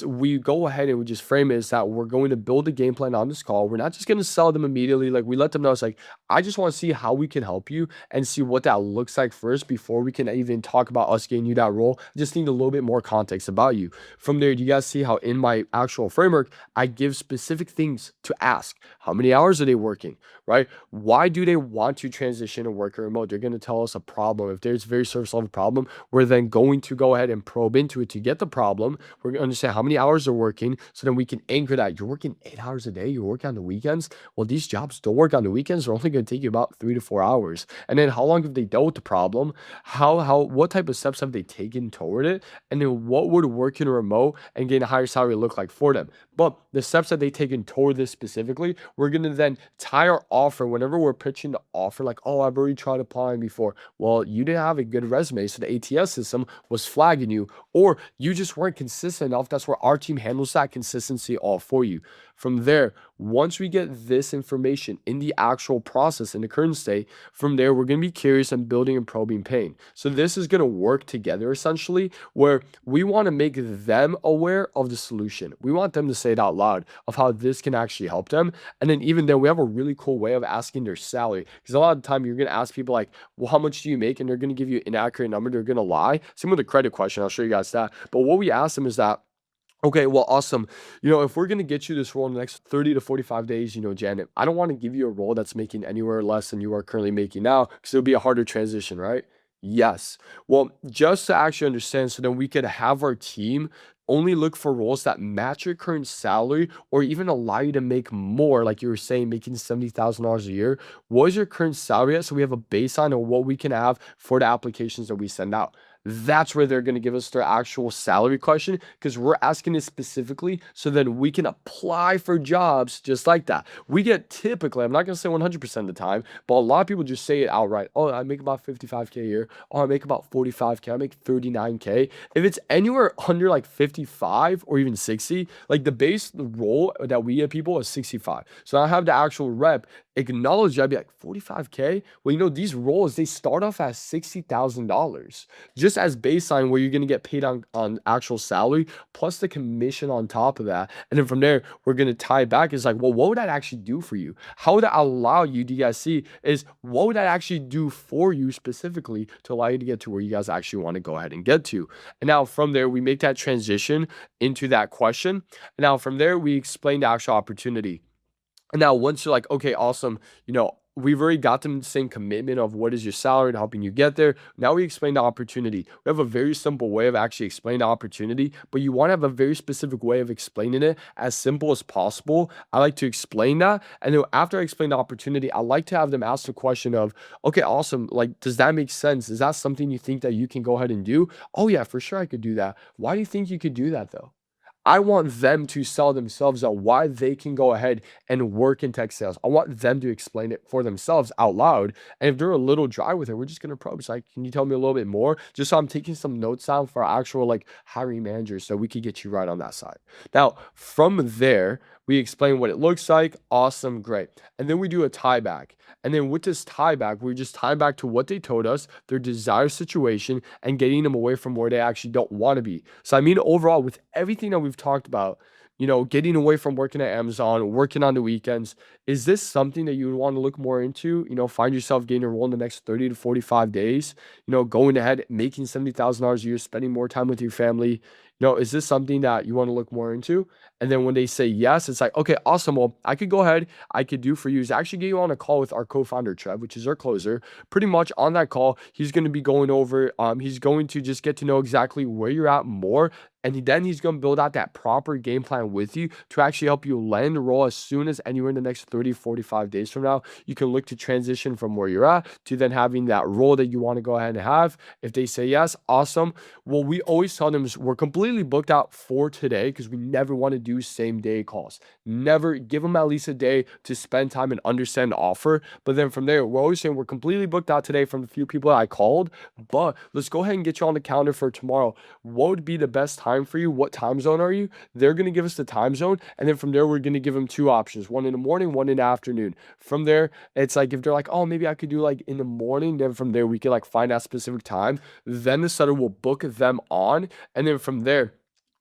We go ahead and we just frame it as that we're going to build a game plan on this call. We're not just going to sell them immediately. Like, we let them know, it's like, I just want to see how we can help you and see what that looks like first before we can even talk about us getting you that role. I just need a little bit more context about you. From there, do you guys see how in my actual framework, I give specific things to ask? How many hours are they working, right? Why do they want to transition to work remote? They're going to tell us a problem. If there's a very surface level problem, we're then going to go ahead and probe into it to get the problem. We're going to understand how many hours they're working, so then we can anchor that. You're working 8 hours a day. You're working on the weekends. Well, these jobs don't work on the weekends. They're only going to take you about 3 to 4 hours. And then how long have they dealt with the problem? What type of steps have they taken toward it? And then what would working remote and getting a higher salary look like for them? But the steps that they've taken toward this specifically, we're going to then tie our offer whenever we're pitching the offer, like, oh, I've already tried applying before. Well, you didn't have a good resume, so the ATS system was flagging you, or you just weren't consistent enough. That's where our team handles that consistency all for you. From there, once we get this information in the actual process, in the current state, from there, we're going to be curious and building and probing pain. So this is going to work together essentially, where we want to make them aware of the solution. We want them to say it out loud of how this can actually help them. And then even then, we have a really cool way of asking their salary, because a lot of the time you're going to ask people like, well, how much do you make? And they're going to give you an inaccurate number. They're going to lie. Same with the credit question. I'll show you guys that. But what we ask them is that, okay, well, awesome. If we're going to get you this role in the next 30 to 45 days, Janet, I don't want to give you a role that's making anywhere less than you are currently making now, because it'll be a harder transition, right? Yes. Well, just to actually understand, so then we could have our team only look for roles that match your current salary or even allow you to make more, like you were saying, making $70,000 a year. What is your current salary at? So we have a baseline of what we can have for the applications that we send out. That's where they're going to give us their actual salary question, because we're asking it specifically so then we can apply for jobs just like that. We get typically, I'm not going to say 100% of the time, but a lot of people just say it outright. Oh, I make about 55K a year. Oh, I make about 45K. I make 39K. If it's anywhere under like 55 or even 60, like the base role that we get people is 65. So I have the actual rep acknowledge that. I'd be like, 45K? Well, these roles, they start off at $60,000 just as baseline, where you're going to get paid on actual salary plus the commission on top of that. And then from there, we're going to tie it back. It's like, well, what would that actually do for you? How would that allow you, do you guys see, is what would that actually do for you specifically to allow you to get to where you guys actually want to go ahead and get to? And now from there, we make that transition into that question. And now from there, we explain the actual opportunity. And now once you're like, okay, awesome, we've already got them the same commitment of what is your salary and helping you get there. Now we explain the opportunity. We have a very simple way of actually explaining the opportunity, but you want to have a very specific way of explaining it as simple as possible. I like to explain that. And then after I explain the opportunity, I like to have them ask the question of, okay, awesome. Like, does that make sense? Is that something you think that you can go ahead and do? Oh yeah, for sure I could do that. Why do you think you could do that though? I want them to sell themselves on why they can go ahead and work in tech sales. I want them to explain it for themselves out loud. And if they're a little dry with it, we're just going to probe. It's like, can you tell me a little bit more? Just so I'm taking some notes down for our actual hiring managers so we could get you right on that side. Now, from there, we explain what it looks like. Awesome. Great. And then we do a tie back. And then with this tie back, we just tie back to what they told us, their desired situation, and getting them away from where they actually don't want to be. So, I mean, overall, with everything that we've talked about, getting away from working at Amazon, working on the weekends, is this something that you would want to look more into? Find yourself getting a role in the next 30 to 45 days, going ahead, making $70,000 a year, spending more time with your family. Is this something that you want to look more into? And then when they say yes, it's like, okay, awesome. Well, I could go ahead. I could do for you is actually get you on a call with our co-founder, Trev, which is our closer. Pretty much on that call, he's going to be going over, he's going to just get to know exactly where you're at more. And then he's going to build out that proper game plan with you to actually help you land a role as soon as anywhere in the next 30, 45 days from now. You can look to transition from where you're at to then having that role that you want to go ahead and have. If they say yes, awesome. Well, we always tell them we're completely completely booked out for today because we never want to do same day calls. Never give them at least a day to spend time and understand the offer. But then from there, we're always saying we're completely booked out today from the few people that I called, but let's go ahead and get you on the calendar for tomorrow. What would be the best time for you? What time zone are you? They're going to give us the time zone. And then from there, we're going to give them two options, one in the morning, one in the afternoon. From there, it's like if they're like, oh, maybe I could do like in the morning, then from there, we can like find that specific time. Then the setter will book them on. And then from there,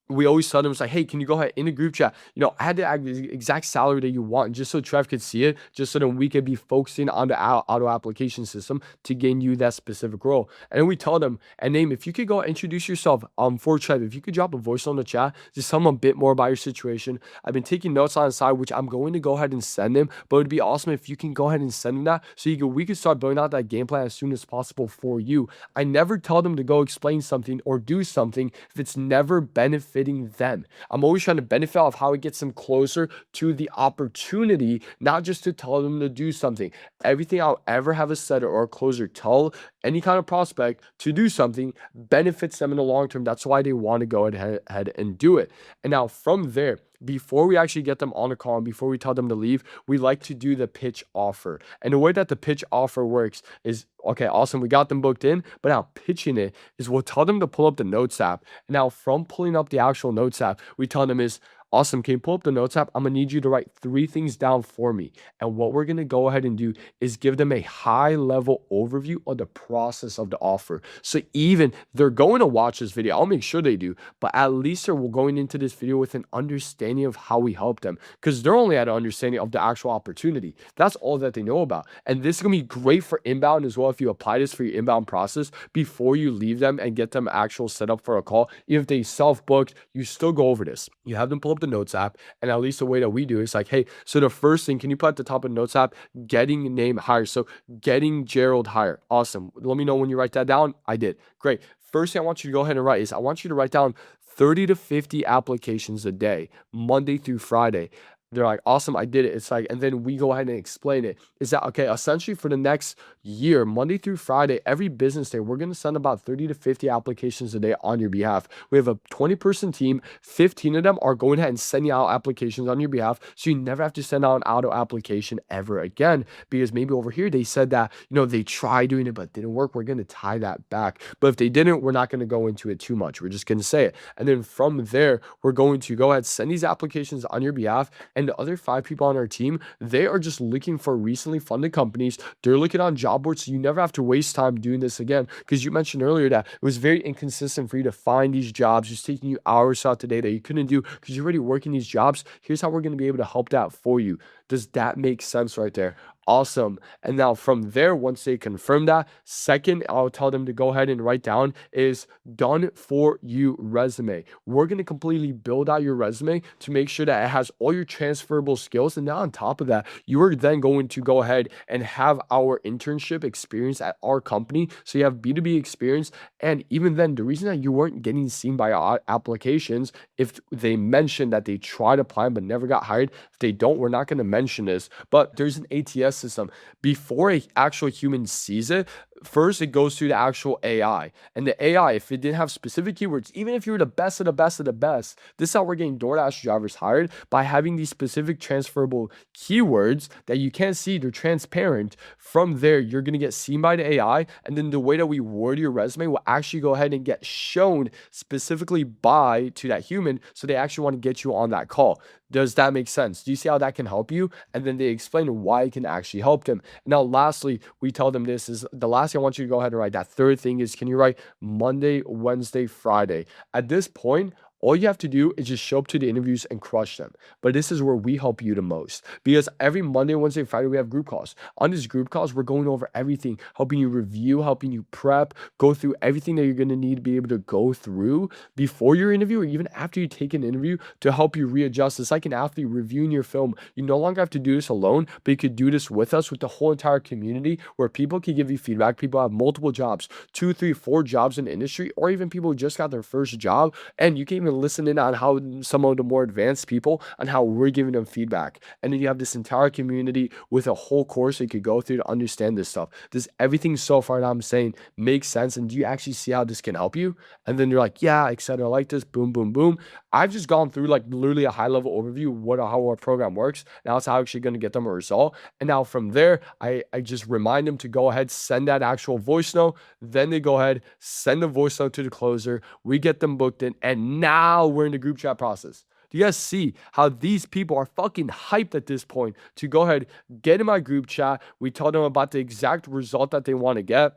we always tell them, it's like, hey, can you go ahead in the group chat, add the exact salary that you want, just so Trev could see it, just so that we could be focusing on the auto application system to gain you that specific role. And then we tell them, and name, if you could go introduce yourself for Trev, if you could drop a voice on the chat, just tell them a bit more about your situation. I've been taking notes on the side, which I'm going to go ahead and send them, but it'd be awesome if you can go ahead and send them that so we could start building out that game plan as soon as possible for you. I never tell them to go explain something or do something if it's never benefiting them. I'm always trying to benefit off how it gets them closer to the opportunity, not just to tell them to do something. Everything I'll ever have a setter or a closer tell any kind of prospect to do something benefits them in the long term. That's why they want to go ahead and do it. And now from there, before we actually get them on a call and before we tell them to leave, we like to do the pitch offer. And the way that the pitch offer works is, okay, awesome, we got them booked in, but now pitching it is we'll tell them to pull up the Notes app. And now from pulling up the actual Notes app, we tell them is, awesome, can you pull up the Notes app? I'm going to need you to write 3 things down for me. And what we're going to go ahead and do is give them a high-level overview of the process of the offer. So even they're going to watch this video, I'll make sure they do, but at least they're going into this video with an understanding of how we help them, because they're only at an understanding of the actual opportunity. That's all that they know about. And this is going to be great for inbound as well if you apply this for your inbound process before you leave them and get them actual set up for a call. Even if they self-booked, you still go over this. You have them pull up the Notes app, and at least the way that we do is like, hey, so the first thing, can you put at the top of the Notes app, getting name higher? So getting Gerald higher. Awesome. Let me know when you write that down. I did. Great. First thing I want you to go ahead and write is I want you to write down 30 to 50 applications a day, Monday through Friday. They're like, awesome, I did it. It's like, and then we go ahead and explain it. Is that okay? Essentially for the next year, Monday through Friday, every business day, we're going to send about 30 to 50 applications a day on your behalf. We have a 20-person team. 15 of them are going ahead and sending out applications on your behalf. So you never have to send out an auto application ever again, because maybe over here they said that, they tried doing it, but it didn't work. We're going to tie that back. But if they didn't, we're not going to go into it too much. We're just going to say it. And then from there, we're going to go ahead, send these applications on your behalf. And the other 5 people on our team, they are just looking for recently funded companies. They're looking on job boards, so you never have to waste time doing this again, because you mentioned earlier that it was very inconsistent for you to find these jobs, just taking you hours out today that you couldn't do because you're already working these jobs. Here's how we're going to be able to help that for you. Does that make sense right there? Awesome. And now from there, once they confirm that, second, I'll tell them to go ahead and write down is done for you resume. We're going to completely build out your resume to make sure that it has all your transferable skills. And now on top of that, you are then going to go ahead and have our internship experience at our company. So you have B2B experience. And even then, the reason that you weren't getting seen by our applications, if they mentioned that they tried applying but never got hired, if they don't, we're not going to mention this, but there's an ATS system. Before an actual human sees it, first it goes through the actual AI. And the AI, if it didn't have specific keywords, even if you were the best of the best of the best, this is how we're getting DoorDash drivers hired, by having these specific transferable keywords that you can't see, they're transparent. From there, you're going to get seen by the AI. And then the way that we word your resume will actually go ahead and get shown specifically to that human. So they actually want to get you on that call. Does that make sense? Do you see how that can help you? And then they explain why it can actually help them. Now, lastly, we tell them this is the last thing I want you to go ahead and write. That third thing is, can you write Monday, Wednesday, Friday? At this point, all you have to do is just show up to the interviews and crush them. But this is where we help you the most, because every Monday, Wednesday, Friday, we have group calls. On these group calls, we're going over everything, helping you review, helping you prep, go through everything that you're going to need to be able to go through before your interview or even after you take an interview to help you readjust. It's like an athlete reviewing your film. You no longer have to do this alone, but you could do this with us, with the whole entire community, where people can give you feedback. People have multiple jobs, 2, 3, 4 jobs in the industry, or even people who just got their first job, and you can even even listen in on how some of the more advanced people on how we're giving them feedback. And then you have this entire community with a whole course you could go through to understand this stuff. Does everything so far that I'm saying make sense? And do you actually see how this can help you? And then you're like, yeah, etc. Like this, boom, boom, boom. I've just gone through like literally a high level overview of how our program works. Now it's how actually going to get them a result. And now from there, I just remind them to go ahead, send that actual voice note. Then they go ahead, send the voice note to the closer. We get them booked in. And now we're in the group chat process. Do you guys see how these people are fucking hyped at this point to go ahead, get in my group chat? We tell them about the exact result that they want to get.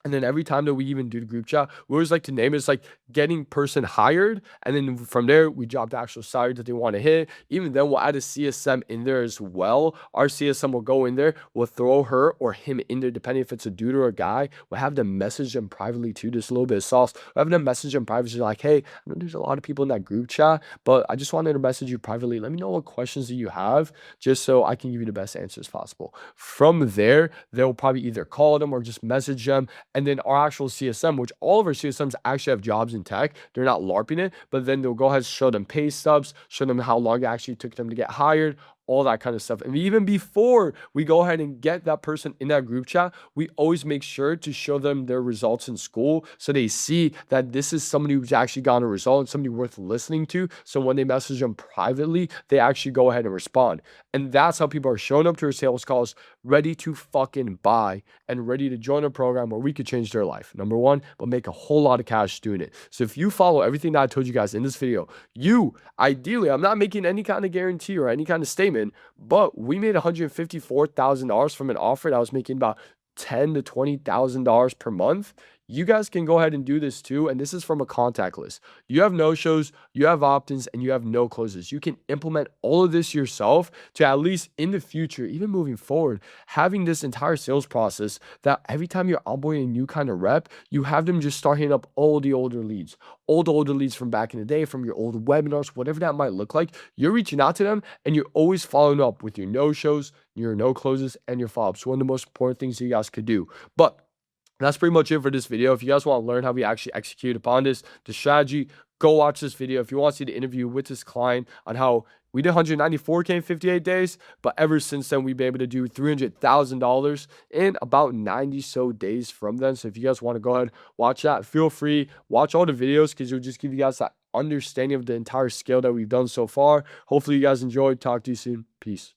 And then every time that we even do the group chat, we always like to name it. It's like getting person hired. And then from there, we drop the actual salary that they want to hit. Even then, we'll add a CSM in there as well. Our CSM will go in there. We'll throw her or him in there, depending if it's a dude or a guy. We'll have them message them privately too. Just a little bit of sauce. We'll have them message them privately like, hey, I know there's a lot of people in that group chat, but I just wanted to message you privately. Let me know what questions that you have just so I can give you the best answers possible. From there, they'll probably either call them or just message them. And then our actual CSM, which all of our CSMs actually have jobs in tech. They're not LARPing it, but then they'll go ahead and show them pay stubs, show them how long it actually took them to get hired, all that kind of stuff. And even before we go ahead and get that person in that group chat, we always make sure to show them their results in school so they see that this is somebody who's actually gotten a result and somebody worth listening to. So when they message them privately, they actually go ahead and respond. And that's how people are showing up to our sales calls, ready to fucking buy and ready to join a program where we could change their life. Number one, but make a whole lot of cash doing it. So if you follow everything that I told you guys in this video, you ideally, I'm not making any kind of guarantee or any kind of statement, but we made $154,000 from an offer that was making about $10,000 to $20,000 per month. You guys can go ahead and do this too. And this is from a contact list. You have no shows, you have opt-ins, and you have no closes. You can implement all of this yourself to at least in the future, even moving forward, having this entire sales process that every time you're onboarding a new kind of rep, you have them just start hitting up all the older leads from back in the day, from your old webinars, whatever that might look like. You're reaching out to them and you're always following up with your no shows, your no closes, and your follow-ups. One of the most important things you guys could do. But that's pretty much it for this video. If you guys want to learn how we actually execute upon this, the strategy, go watch this video. If you want to see the interview with this client on how we did 194K in 58 days, but ever since then, we've been able to do $300,000 in about 90 so days from then. So if you guys want to go ahead, watch that, feel free, watch all the videos because it'll just give you guys that understanding of the entire scale that we've done so far. Hopefully you guys enjoyed. Talk to you soon. Peace.